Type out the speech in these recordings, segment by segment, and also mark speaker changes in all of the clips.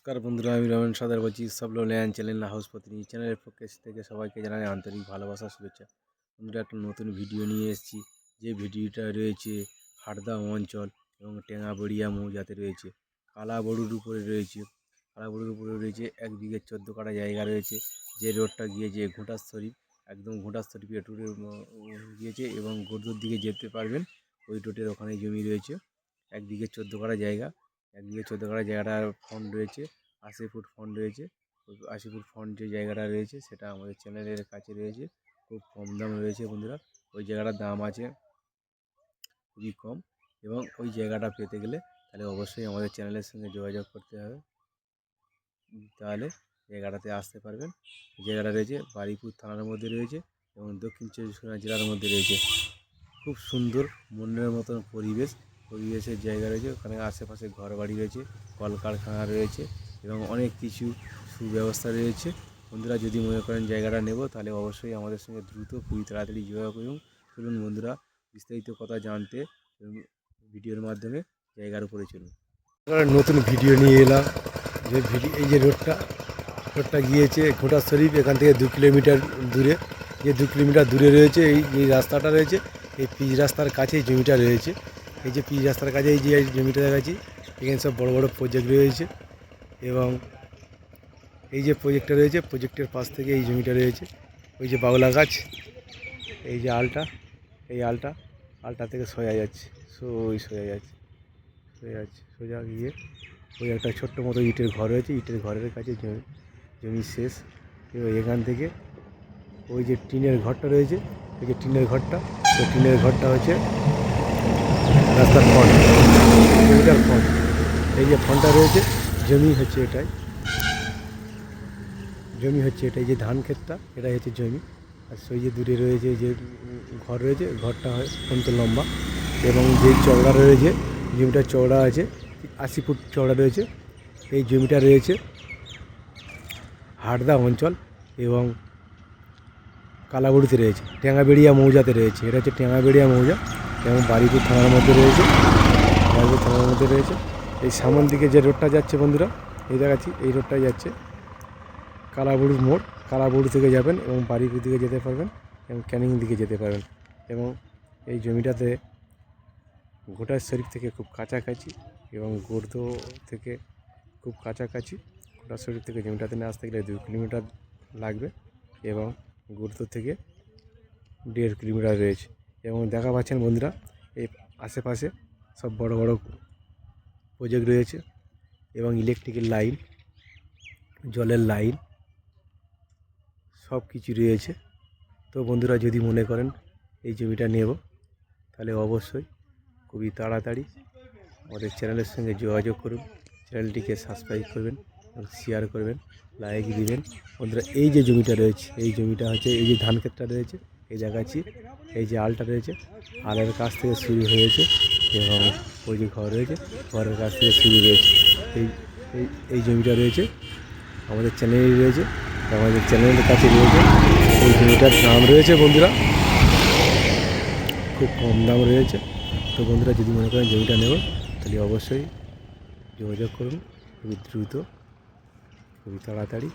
Speaker 1: নমস্কার বন্ধুরা, আমি রমেন সর্দার বলছি। সবলো ল্যান্ড চ্যানেল হাউস প্রতিনিধি চ্যানেলের পক্ষ থেকে সবাইকে জানাই আন্তরিক ভালোবাসা শুভেচ্ছা। বন্ধুরা, একটা নতুন ভিডিও নিয়ে এসেছি। যে ভিডিওটা রয়েছে হাটদা অঞ্চল এবং টেঙাবড়িয়া মৌজাতে রয়েছে, কালাবড়ুর উপরে রয়েছে। কালাবড়ুর উপরে রয়েছে 1 বিঘে 14 কাঠা জায়গা রয়েছে। যে রোডটা গিয়েছে ঘোটার শরীফ, একদম ঘোটার শরীফে টুরে গিয়েছে এবং গোর্দোর দিকে যেতে পারবেন। ওই রোডের ওখানে জমি রয়েছে 1 বিঘে 14 কাঠা জায়গা। 1 বিঘে 14 কাঠা জায়গাটার ফন্ড রয়েছে 80 ফুট ফন্ড রয়েছে। 80 ফুট ফন্ড যে জায়গাটা রয়েছে সেটা আমাদের চ্যানেলের কাছে রয়েছে। খুব কম দাম রয়েছে বন্ধুরা। ওই জায়গাটার দাম আছে খুবই কম, এবং ওই জায়গাটা পেতে গেলে তাহলে অবশ্যই আমাদের চ্যানেলের সঙ্গে যোগাযোগ করতে হবে। তাহলে জায়গাটাতে আসতে পারবেন। জায়গাটা রয়েছে বারুইপুর থানার মধ্যে রয়েছে এবং দক্ষিণ 24 পরগনা জেলার মধ্যে রয়েছে। খুব সুন্দর মনের মতন পরিবেশের জায়গা রয়েছে। ওখানে আশেপাশে ঘরবাড়ি রয়েছে, কলকারখানা রয়েছে এবং অনেক কিছু সুব্যবস্থা রয়েছে। বন্ধুরা, যদি মনে করেন জায়গাটা নেব তাহলে অবশ্যই আমাদের সঙ্গে দ্রুত খুবই তাড়াতাড়ি যোগাযোগ করুন। চলুন বন্ধুরা, বিস্তারিত কথা জানতে ভিডিওর মাধ্যমে জায়গার উপরে চলুন। নতুন ভিডিও নিয়ে এলাম। যে এই যে রোডটা গিয়েছে ঘোটার শরীফ, এখান থেকে 2 কিলোমিটার দূরে। যে 2 কিলোমিটার দূরে রয়েছে এই রাস্তাটা রয়েছে। এই পিচ রাস্তার কাছেই জমিটা রয়েছে। এই যে পিচ রাস্তার কাছে এই যে জমিটা দেখাচ্ছি, এখানে সব বড় বড় প্রজেক্ট রয়েছে এবং এই যে প্রজেক্টটা রয়েছে, প্রজেক্টের পাশ থেকে এই জমিটা রয়েছে। ওই যে বাউলা গাছ, এই যে এই আলটা থেকে সোজা যাচ্ছে, সোজা গিয়ে ওই একটা ছোট্ট মতো ইটের ঘর রয়েছে। ইটের ঘরের কাছে জমি শেষ। এবং এখান থেকে ওই যে টিনের ঘরটা রয়েছে, এই যে টিনের ঘরটা হচ্ছে রাস্তার ফ্রন্ট, জমিটার ফ্রন্ট। এই যে ফ্রন্টটা রয়েছে, জমি হচ্ছে এটাই যে ধান ক্ষেতটা, এটাই হচ্ছে জমি। আর সেই যে দূরে রয়েছে যে ঘর রয়েছে, ঘরটা হয় অত্যন্ত লম্বা এবং যে চওড়া রয়েছে, জমিটা চওড়া আছে 80 ফুট চওড়া রয়েছে। এই জমিটা রয়েছে হাটদা অঞ্চল এবং কালাবড়ুতে রয়েছে, টেঙাবেড়িয়া মৌজাতে রয়েছে। এটা হচ্ছে টেঙাবেড়িয়া মৌজা এবং বারুইপুর থানার মধ্যে রয়েছে। এই সামনের দিকে যে রোডটা যাচ্ছে বন্ধুরা, এই দেখাচ্ছি, এই রোডটা যাচ্ছে কালাবড়ুর মোড়। কালাবড়ু থেকে যাবেন এবং বারুইপুর দিকে যেতে পারবেন এবং ক্যানিং দিকে যেতে পারবেন। এবং এই জমিটাতে ঘোটার শরীফ থেকে খুব কাছাকাছি এবং গোর্দো থেকে খুব কাছাকাছি। ঘোটার শরীফ থেকে জমিটাতে নিয়ে আসতে গেলে 2 কিলোমিটার লাগবে এবং গোর্দো থেকে 1.5 কিলোমিটার রয়েছে। এবং দেখা পাচ্ছেন বন্ধুরা, এই আশেপাশে সব বড় বড় প্রজেক্ট রয়েছে এবং ইলেকট্রিকের লাইন, জলের লাইন সব কিছু রয়েছে। তো বন্ধুরা, যদি মনে করেন এই জমিটা নেব তাহলে অবশ্যই খুবই তাড়াতাড়ি আমাদের চ্যানেলের সঙ্গে যোগাযোগ করুন। চ্যানেলটিকে সাবস্ক্রাইব করবেন এবং শেয়ার করবেন, লাইক দিবেন। বন্ধুরা, এই যে জমিটা রয়েছে, এই জমিটা হচ্ছে এই যে ধান ক্ষেতটা রয়েছে, এই দেখাচ্ছি, এই যে আলটা রয়েছে, আলের কাছ থেকে শুরু হয়েছে এবং ওই যে ঘর রয়েছে, ঘরের কাছ থেকে শুরু হয়েছে। এই জমিটা রয়েছে আমাদের চ্যানেলেই রয়েছে, আমাদের চ্যানেলের কাছে রয়েছে। এই জমিটার দাম রয়েছে বন্ধুরা খুব কম দাম রয়েছে। তো বন্ধুরা, যদি মনে করেন জমিটা নেব তাহলে অবশ্যই যোগাযোগ করুন খুবই দ্রুত, খুবই তাড়াতাড়ি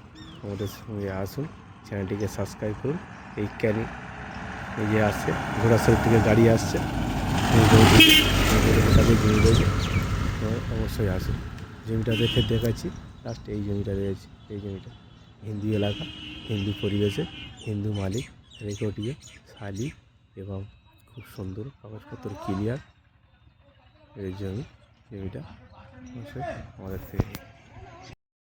Speaker 1: আমাদের সঙ্গে আসুন। চ্যানেলটিকে সাবস্ক্রাইব করুন। এই যে আসছে ঘোড়া শরীফ থেকে গাড়ি আসছে, জমি রয়েছে, অবশ্যই আসুন। জমিটা দেখাচ্ছি লাস্টে, এই জমিটা রয়েছে। এই জমিটা হিন্দু এলাকা, হিন্দু পরিবেশে, হিন্দু মালিক, রেকর্ডিয়ে শালি এবং খুব সুন্দর কাগজপত্র ক্লিয়ার এই জমিটা অবশ্যই আমাদের থেকে